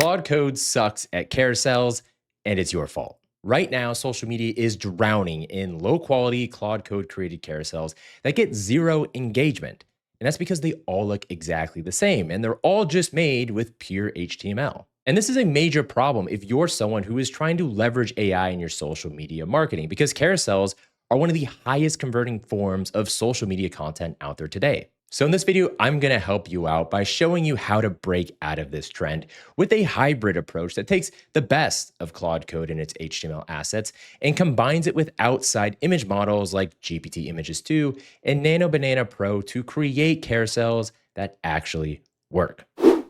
Claude Code sucks at carousels, and it's your fault. Right now, social media is drowning in low quality Claude Code created carousels that get zero engagement. And that's because they all look exactly the same and they're all just made with pure HTML. And this is a major problem if you're someone who is trying to leverage AI in your social media marketing because carousels are one of the highest converting forms of social media content out there today. So in this video, I'm going to help you out by showing you how to break out of this trend with a hybrid approach that takes the best of Claude Code and its HTML assets and combines it with outside image models like GPT Images 2 and Nano Banana Pro to create carousels that actually work.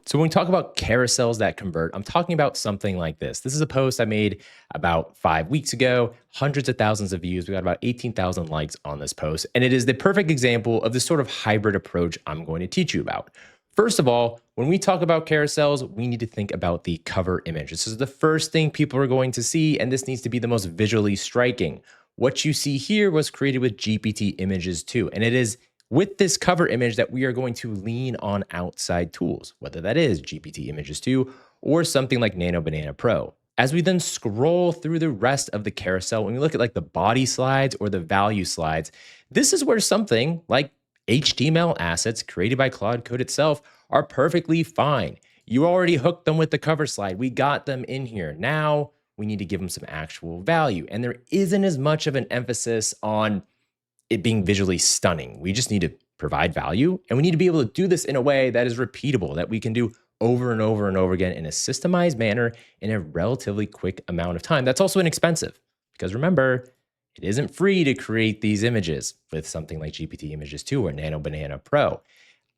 So when we talk about carousels that convert, I'm talking about something like this. This is a post I made about 5 weeks ago, hundreds of thousands of views. We got about 18,000 likes on this post. And it is the perfect example of this sort of hybrid approach I'm going to teach you about. First of all, when we talk about carousels, we need to think about the cover image. This is the first thing people are going to see, and this needs to be the most visually striking. What you see here was created with GPT Images 2, and it is with this cover image that we are going to lean on outside tools, whether that is GPT Images 2 or something like Nano Banana Pro. As we then scroll through the rest of the carousel, when we look at like the body slides or the value slides, this is where something like HTML assets created by Claude Code itself are perfectly fine. You already hooked them with the cover slide. We got them in here. Now we need to give them some actual value. And there isn't as much of an emphasis on it being visually stunning. We just need to provide value, and we need to be able to do this in a way that is repeatable, that we can do over and over and over again in a systemized manner in a relatively quick amount of time. That's also inexpensive because remember, it isn't free to create these images with something like GPT Images 2 or Nano Banana Pro.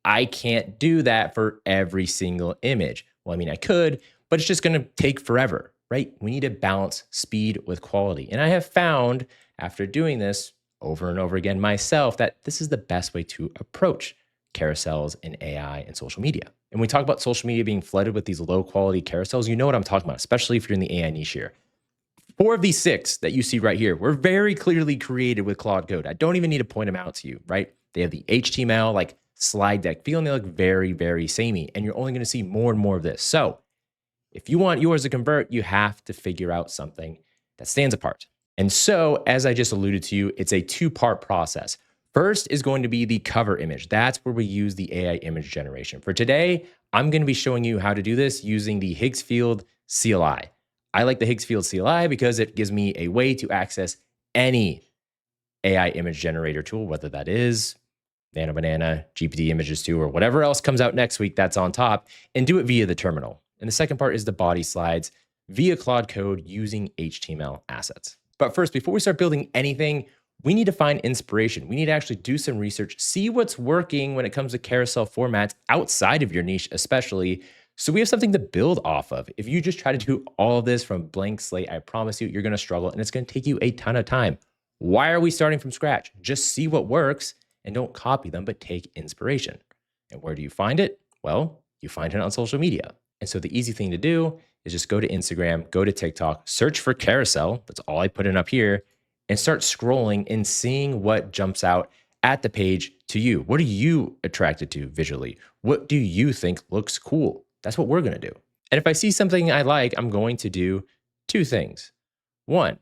I can't do that for every single image. Well, I mean, I could, but it's just going to take forever, right? We need to balance speed with quality. And I have found after doing this over and over again myself that this is the best way to approach carousels in AI and social media. And when we talk about social media being flooded with these low quality carousels, you know what I'm talking about, especially if you're in the AI niche here. 4 of these 6 that you see right here were very clearly created with Claude Code. I don't even need to point them out to you, right? They have the HTML like slide deck feel and they look very, very samey. And you're only going to see more and more of this. So if you want yours to convert, you have to figure out something that stands apart. And so, as I just alluded to you, it's a 2-part process. First is going to be the cover image. That's where we use the AI image generation. For today, I'm going to be showing you how to do this using the Higgsfield CLI. I like the Higgsfield CLI because it gives me a way to access any AI image generator tool, whether that is Nano Banana, GPT Images 2, or whatever else comes out next week that's on top, and do it via the terminal. And the second part is the body slides via Claude Code using HTML assets. But first, before we start building anything, we need to find inspiration. We need to actually do some research, see what's working when it comes to carousel formats outside of your niche, especially, so we have something to build off of. If you just try to do all of this from blank slate, I promise you, you're going to struggle and it's going to take you a ton of time. Why are we starting from scratch? Just see what works and don't copy them, but take inspiration. And where do you find it? Well, you find it on social media. And so the easy thing to do is just go to Instagram, go to TikTok, search for carousel. That's all I put in up here, and start scrolling and seeing what jumps out at the page to you. What are you attracted to visually? What do you think looks cool? That's what we're going to do. And if I see something I like, I'm going to do 2 things. 1,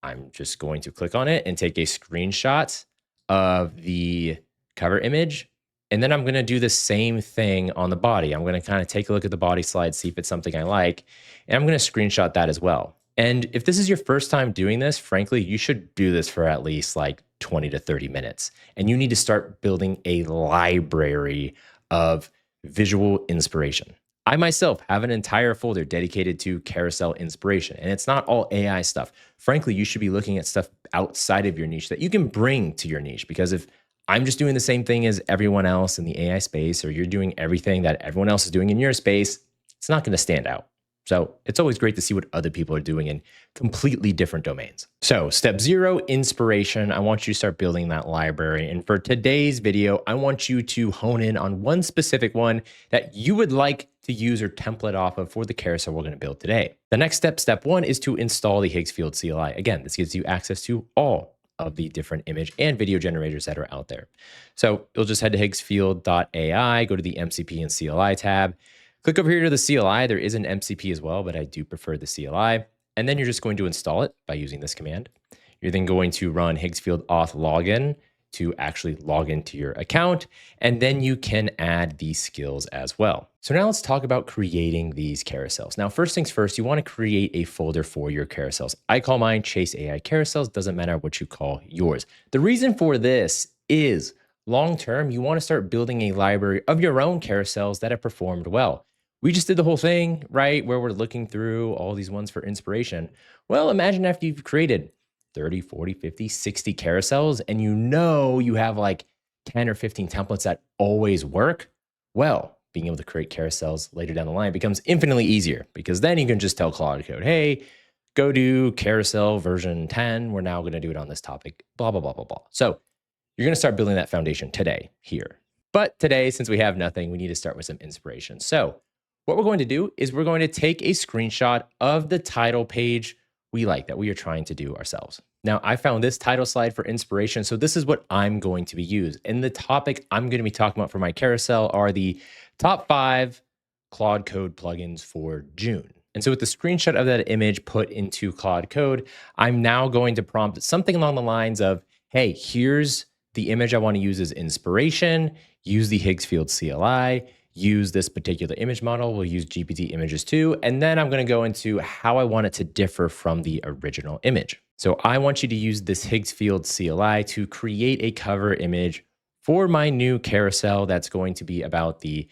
I'm just going to click on it and take a screenshot of the cover image. And then I'm going to do the same thing on the body. I'm going to kind of take a look at the body slide, see if it's something I like, and I'm going to screenshot that as well. And if this is your first time doing this, frankly, you should do this for at least like 20 to 30 minutes. And you need to start building a library of visual inspiration. I myself have an entire folder dedicated to carousel inspiration, and it's not all AI stuff. Frankly, you should be looking at stuff outside of your niche that you can bring to your niche, because if I'm just doing the same thing as everyone else in the AI space, or you're doing everything that everyone else is doing in your space, it's not going to stand out. So it's always great to see what other people are doing in completely different domains. So step 0, inspiration. I want you to start building that library. And for today's video, I want you to hone in on one specific one that you would like to use or template off of for the carousel we're going to build today. The next step, step 1, is to install the Higgsfield CLI. Again, this gives you access to all of the different image and video generators that are out there. So you'll just head to higgsfield.ai, go to the MCP and CLI tab, Click over here to the CLI. There is an MCP as well, but I do prefer the CLI. And then you're just going to install it by using this command. You're then going to run Higgsfield auth login to actually log into your account. And then you can add these skills as well. So now let's talk about creating these carousels. Now, first things first, you want to create a folder for your carousels. I call mine Chase AI Carousels. Doesn't matter what you call yours. The reason for this is long-term, you want to start building a library of your own carousels that have performed well. We just did the whole thing, right? Where we're looking through all these ones for inspiration. Well, imagine after you've created 30, 40, 50, 60 carousels, and you have like 10 or 15 templates that always work. Well, being able to create carousels later down the line becomes infinitely easier because then you can just tell Claude Code, hey, go do carousel version 10. We're now going to do it on this topic, blah, blah, blah, blah, blah. So you're going to start building that foundation today here. But today, since we have nothing, we need to start with some inspiration. So what we're going to do is we're going to take a screenshot of the title page we like that we are trying to do ourselves. Now, I found this title slide for inspiration, so this is what I'm going to be used. And the topic I'm going to be talking about for my carousel are the top 5 Claude Code plugins for June. And so with the screenshot of that image put into Claude Code, I'm now going to prompt something along the lines of, hey, here's the image I want to use as inspiration, use the Higgsfield CLI, use this particular image model. We'll use GPT images too. And then I'm going to go into how I want it to differ from the original image. So I want you to use this Higgsfield CLI to create a cover image for my new carousel that's going to be about the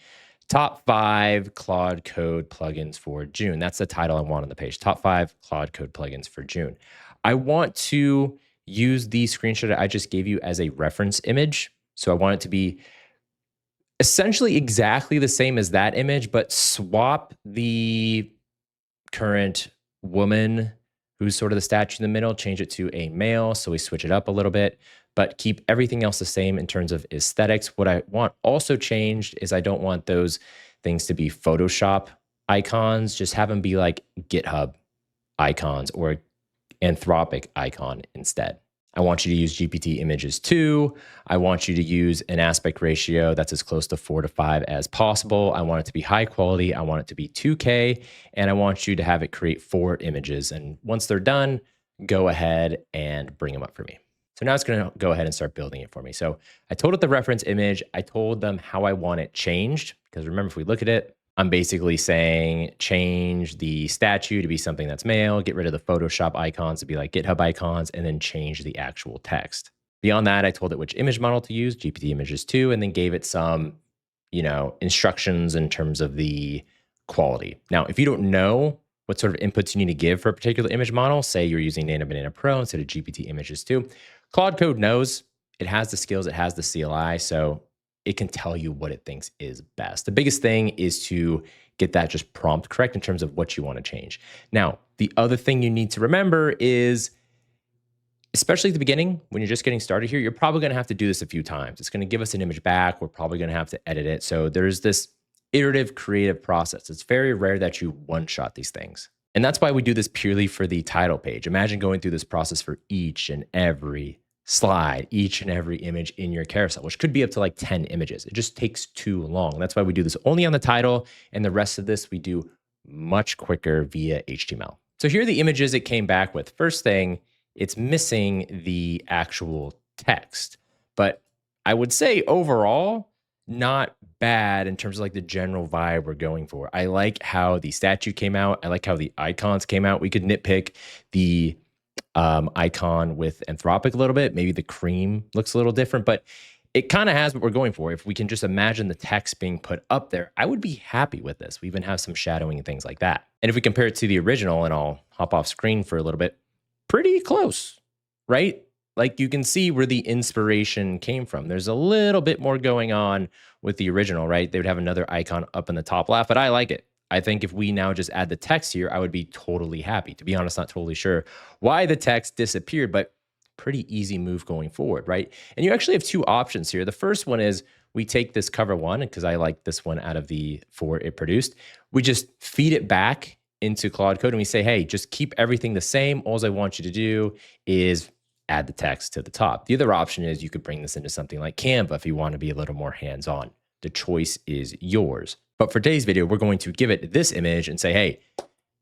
top 5 Claude Code plugins for June. That's the title I want on the page, top 5 Claude Code plugins for June. I want to use the screenshot I just gave you as a reference image. So I want it to be essentially exactly the same as that image, but swap the current woman who's sort of the statue in the middle, change it to a male. So we switch it up a little bit, but keep everything else the same in terms of aesthetics. What I want also changed is I don't want those things to be Photoshop icons. Just have them be like GitHub icons or Anthropic icon instead. I want you to use GPT images too. I want you to use an aspect ratio that's as close to 4:5 as possible. I want it to be high quality. I want it to be 2K, and I want you to have it create 4 images. And once they're done, go ahead and bring them up for me. So now it's going to go ahead and start building it for me. So I told it the reference image. I told them how I want it changed, because remember, if we look at it, I'm basically saying change the statue to be something that's male, get rid of the Photoshop icons to be like GitHub icons, and then change the actual text. Beyond that, I told it which image model to use, GPT images too, and then gave it some, instructions in terms of the quality. Now, if you don't know what sort of inputs you need to give for a particular image model, say you're using Nano Banana Pro instead of GPT images too, Claude Code knows, it has the skills, it has the CLI, so it can tell you what it thinks is best. The biggest thing is to get that just prompt correct in terms of what you want to change. Now, the other thing you need to remember is, especially at the beginning, when you're just getting started here, you're probably going to have to do this a few times. It's going to give us an image back. We're probably going to have to edit it. So there's this iterative creative process. It's very rare that you one-shot these things. And that's why we do this purely for the title page. Imagine going through this process for each and every slide, each and every image in your carousel, which could be up to like 10 images. It just takes too long. That's why we do this only on the title, and the rest of this we do much quicker via HTML. So here are the images it came back with. First thing, it's missing the actual text, but I would say overall, not bad in terms of like the general vibe we're going for. I like how the statue came out. I like how the icons came out. We could nitpick the icon with Anthropic a little bit. Maybe the cream looks a little different, but it kind of has what we're going for. If we can just imagine the text being put up there, I would be happy with this. We even have some shadowing and things like that. And if we compare it to the original, and I'll hop off screen for a little bit, pretty close, right? Like you can see where the inspiration came from. There's a little bit more going on with the original, right? They would have another icon up in the top left, but I like it. I think if we now just add the text here, I would be totally happy. To be honest, not totally sure why the text disappeared, but pretty easy move going forward, right? And you actually have 2 options here. The first one is we take this cover one, because I like this one out of the 4 it produced. We just feed it back into Claude Code and we say, hey, just keep everything the same. All I want you to do is add the text to the top. The other option is you could bring this into something like Canva if you want to be a little more hands-on. The choice is yours. But for today's video, we're going to give it this image and say, hey,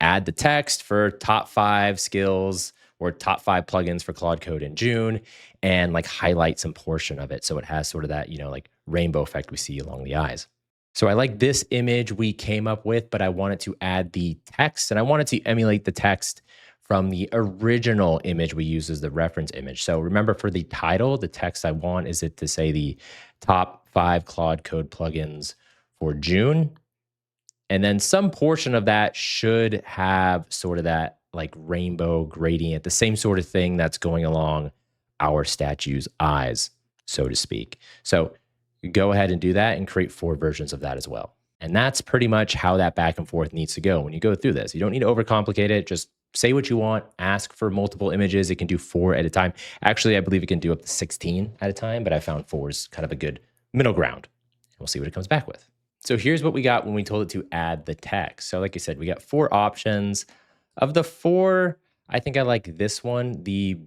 add the text for top 5 skills or top 5 plugins for Claude Code in June, and like highlight some portion of it so it has sort of that, like rainbow effect we see along the eyes. So I like this image we came up with, but I wanted to add the text, and I wanted to emulate the text from the original image we used as the reference image. So remember, for the title, the text I want is it to say the top 5 Claude Code plugins for June. And then some portion of that should have sort of that like rainbow gradient, the same sort of thing that's going along our statue's eyes, so to speak. So go ahead and do that and create 4 versions of that as well. And that's pretty much how that back and forth needs to go when you go through this. You don't need to overcomplicate it. Just say what you want, ask for multiple images. It can do 4 at a time. Actually, I believe it can do up to 16 at a time, but I found 4 is kind of a good middle ground. We'll see what it comes back with. So here's what we got when we told it to add the text. So like I said, we got 4 options. Of the 4, I think I like this one the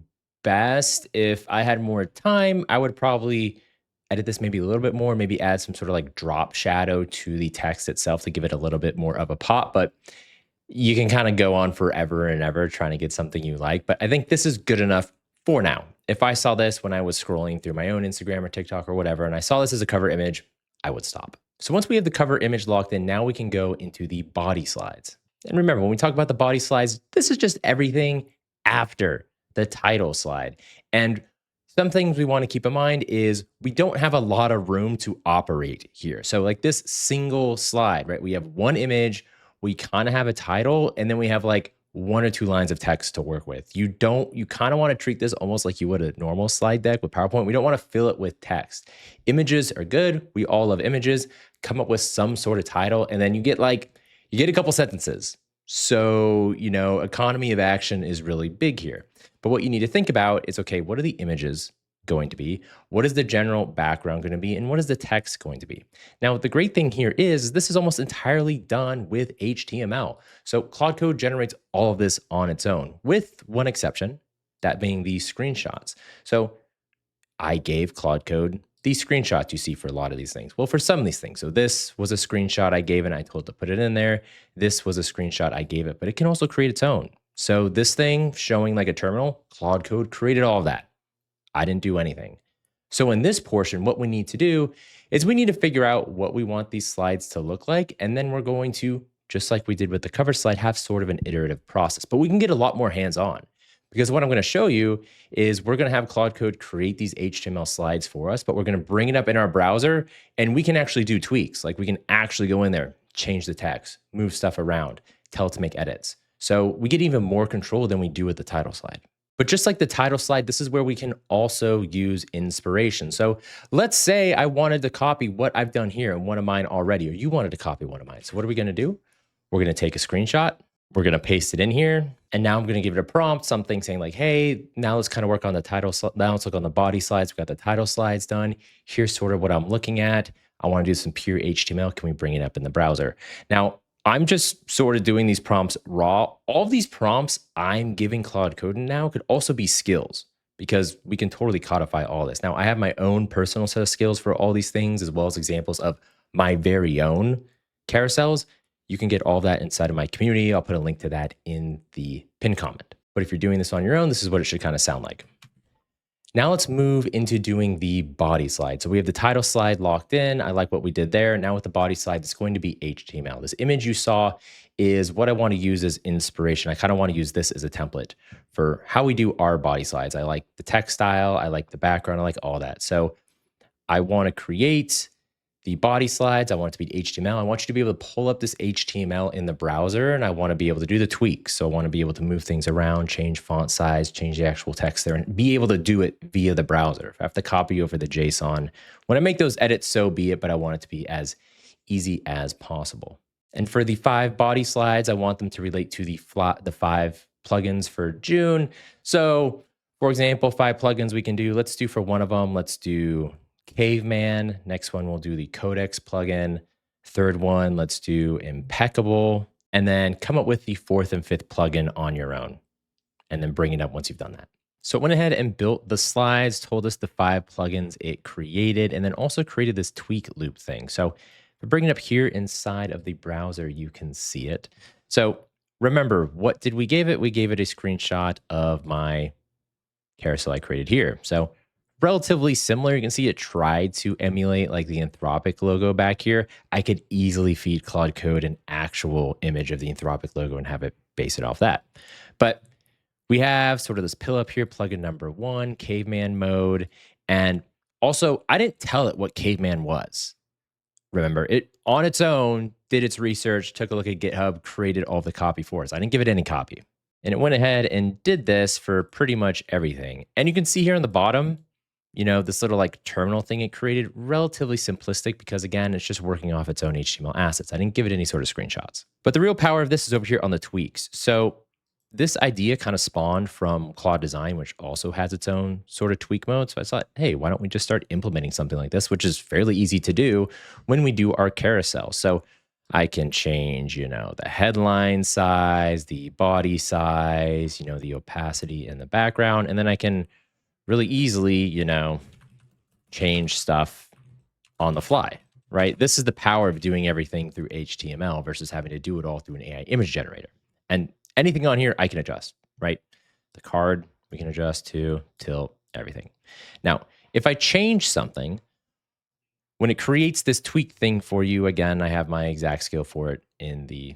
best. If I had more time, I would probably edit this maybe a little bit more, maybe add some sort of like drop shadow to the text itself to give it a little bit more of a pop. But you can kind of go on forever and ever trying to get something you like. But I think this is good enough for now. If I saw this when I was scrolling through my own Instagram or TikTok or whatever, and I saw this as a cover image, I would stop. So once we have the cover image locked in, now we can go into the body slides. And remember, when we talk about the body slides, this is just everything after the title slide. And some things we want to keep in mind is we don't have a lot of room to operate here. So like this single slide, right? We have one image, we kind of have a title, and then we have like 1 or 2 lines of text to work with. You kind of want to treat this almost like you would a normal slide deck with PowerPoint. We don't want to fill it with text. Images are good. We all love images. Come up with some sort of title, and then you get a couple sentences. So, economy of action is really big here. But what you need to think about is, okay, what are the images going to be? What is the general background going to be? And what is the text going to be? Now, the great thing here is this is almost entirely done with HTML. So Claude Code generates all of this on its own, with one exception, that being the screenshots. So I gave Claude Code these screenshots you see for a lot of these things. Well, for some of these things. So this was a screenshot I gave and I told it to put it in there. This was a screenshot I gave it, but it can also create its own. So this thing showing like a terminal, Claude Code created all of that. I didn't do anything. So in this portion, what we need to do is we need to figure out what we want these slides to look like. And then we're going to, just like we did with the cover slide, have sort of an iterative process. But we can get a lot more hands-on. Because what I'm going to show you is we're going to have Claude Code create these HTML slides for us, but we're going to bring it up in our browser and we can actually do tweaks. Like we can actually go in there, change the text, move stuff around, tell it to make edits. So we get even more control than we do with the title slide. But just like the title slide, this is where we can also use inspiration. So let's say I wanted to copy what I've done here in one of mine already, or you wanted to copy one of mine. So what are we going to do? We're going to take a screenshot. We're going to paste it in here. And now I'm going to give it a prompt, something saying like, hey, now let's kind of work on the title. Now let's look on the body slides. We've got the title slides done. Here's sort of what I'm looking at. I want to do some pure HTML. Can we bring it up in the browser? Now, I'm just sort of doing these prompts raw. All of these prompts I'm giving Claude Code now could also be skills because we can totally codify all this. Now, I have my own personal set of skills for all these things, as well as examples of my very own carousels. You can get all that inside of my community. I'll put a link to that in the pinned comment. But if you're doing this on your own, this is what it should kind of sound like. Now let's move into doing the body slide. So we have the title slide locked in. I like what we did there. Now with the body slide, it's going to be HTML. This image you saw is what I want to use as inspiration. I kind of want to use this as a template for how we do our body slides. I like the text style. I like the background. I like all that. So I want to create the body slides. I want it to be HTML. I want you to be able to pull up this HTML in the browser, and I want to be able to do the tweaks. So I want to be able to move things around, change font size, change the actual text there, and be able to do it via the browser. If I have to copy over the JSON, when I make those edits, so be it, but I want it to be as easy as possible. And for the 5 body slides, I want them to relate to the 5 plugins for June. So for example, 5 plugins we can do. Let's do for one of them, let's do Caveman. Next one, we'll do the Codex plugin. Third one, let's do Impeccable. And then come up with the 4th and 5th plugin on your own. And then bring it up once you've done that. So it went ahead and built the slides, told us the 5 plugins it created, and then also created this tweak loop thing. So But bring it up here inside of the browser, you can see it. So remember, what did we give it? We gave it a screenshot of my carousel I created here. So relatively similar. You can see it tried to emulate like the Anthropic logo back here. I could easily feed Claude Code an actual image of the Anthropic logo and have it base it off that. But we have sort of this pill up here, plugin number 1, caveman mode. And also, I didn't tell it what caveman was. Remember, it on its own did its research, took a look at GitHub, created all the copy for us. I didn't give it any copy. And it went ahead and did this for pretty much everything. And you can see here on the bottom, this little like terminal thing it created, relatively simplistic because again, it's just working off its own HTML assets. I didn't give it any sort of screenshots. But the real power of this is over here on the tweaks. So this idea kind of spawned from Claude Design, which also has its own sort of tweak mode. So I thought, hey, why don't we just start implementing something like this, which is fairly easy to do when we do our carousel. So I can change, the headline size, the body size, the opacity in the background, and then I can really easily, change stuff on the fly, right? This is the power of doing everything through HTML versus having to do it all through an AI image generator. And anything on here, I can adjust, right? The card, we can adjust to, tilt, everything. Now, if I change something, when it creates this tweak thing for you, again, I have my exact skill for it in the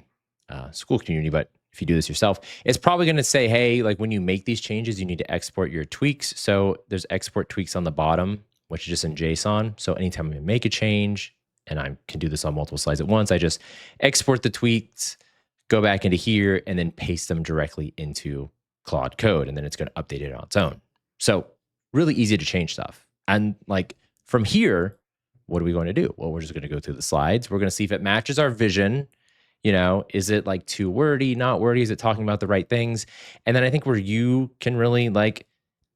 school community, but if you do this yourself, it's probably going to say, hey, like when you make these changes, you need to export your tweaks. So there's export tweaks on the bottom, which is just in JSON. So anytime I make a change, and I can do this on multiple slides at once, I just export the tweaks, go back into here, and then paste them directly into Claude Code, and then it's going to update it on its own. So really easy to change stuff. And like from here, what are we going to do? Well, we're just going to go through the slides. We're going to see if it matches our vision. Is it like too wordy, not wordy? Is it talking about the right things? And then I think where you can really like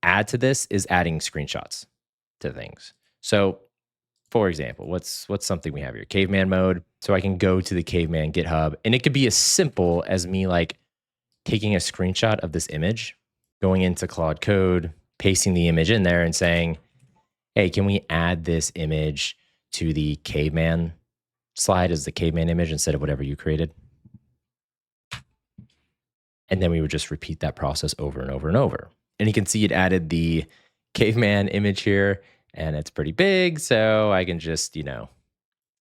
add to this is adding screenshots to things. So for example, what's something we have here? Caveman mode. So I can go to the caveman GitHub, and it could be as simple as me like taking a screenshot of this image, going into Claude Code, pasting the image in there and saying, hey, can we add this image to the caveman slide as the caveman image instead of whatever you created? And then we would just repeat that process over and over and over. And you can see it added the caveman image here, and it's pretty big. So I can just,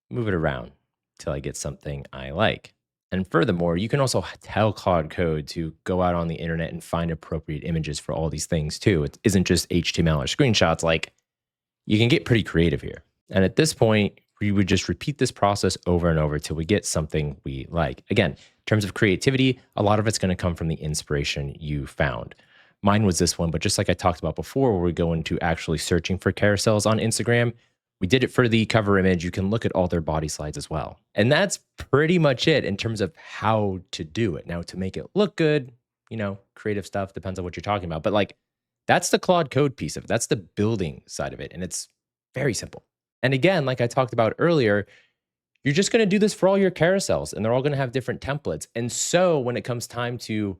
move it around till I get something I like. And furthermore, you can also tell Claude Code to go out on the internet and find appropriate images for all these things too. It isn't just HTML or screenshots. Like, you can get pretty creative here. And at this point, we would just repeat this process over and over till we get something we like. Again, in terms of creativity, a lot of it's going to come from the inspiration you found. Mine was this one, but just like I talked about before, where we go into actually searching for carousels on Instagram, we did it for the cover image. You can look at all their body slides as well. And that's pretty much it in terms of how to do it. Now, to make it look good, creative stuff depends on what you're talking about. But like, that's the Claude Code piece of it. That's the building side of it. And it's very simple. And again, like I talked about earlier, you're just going to do this for all your carousels, and they're all going to have different templates. And so when it comes time to,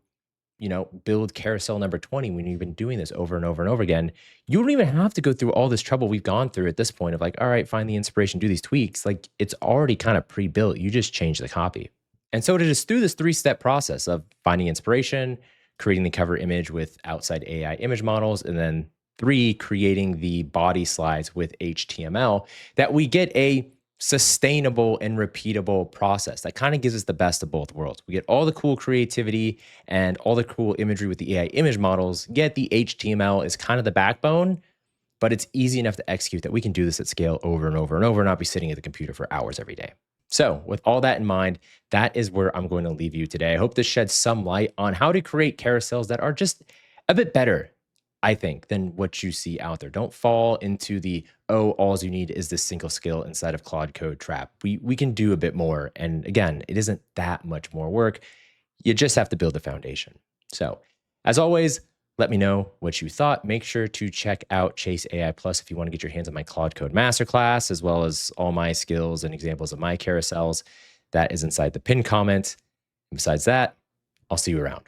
build carousel number 20, when you've been doing this over and over and over again, you don't even have to go through all this trouble we've gone through at this point of like, all right, find the inspiration, do these tweaks. Like, it's already kind of pre-built. You just change the copy. And so it is through this 3-step process of finding inspiration, creating the cover image with outside AI image models, and then 3, creating the body slides with HTML, that we get a sustainable and repeatable process that kind of gives us the best of both worlds. We get all the cool creativity and all the cool imagery with the AI image models, yet the HTML is kind of the backbone, but it's easy enough to execute that we can do this at scale over and over and over, and not be sitting at the computer for hours every day. So with all that in mind, that is where I'm going to leave you today. I hope this sheds some light on how to create carousels that are just a bit better, I think, than what you see out there. Don't fall into the, all you need is this single skill inside of Claude Code trap. We can do a bit more. And again, it isn't that much more work. You just have to build the foundation. So as always, let me know what you thought. Make sure to check out Chase AI Plus if you want to get your hands on my Claude Code Masterclass, as well as all my skills and examples of my carousels. That is inside the pinned comment. And besides that, I'll see you around.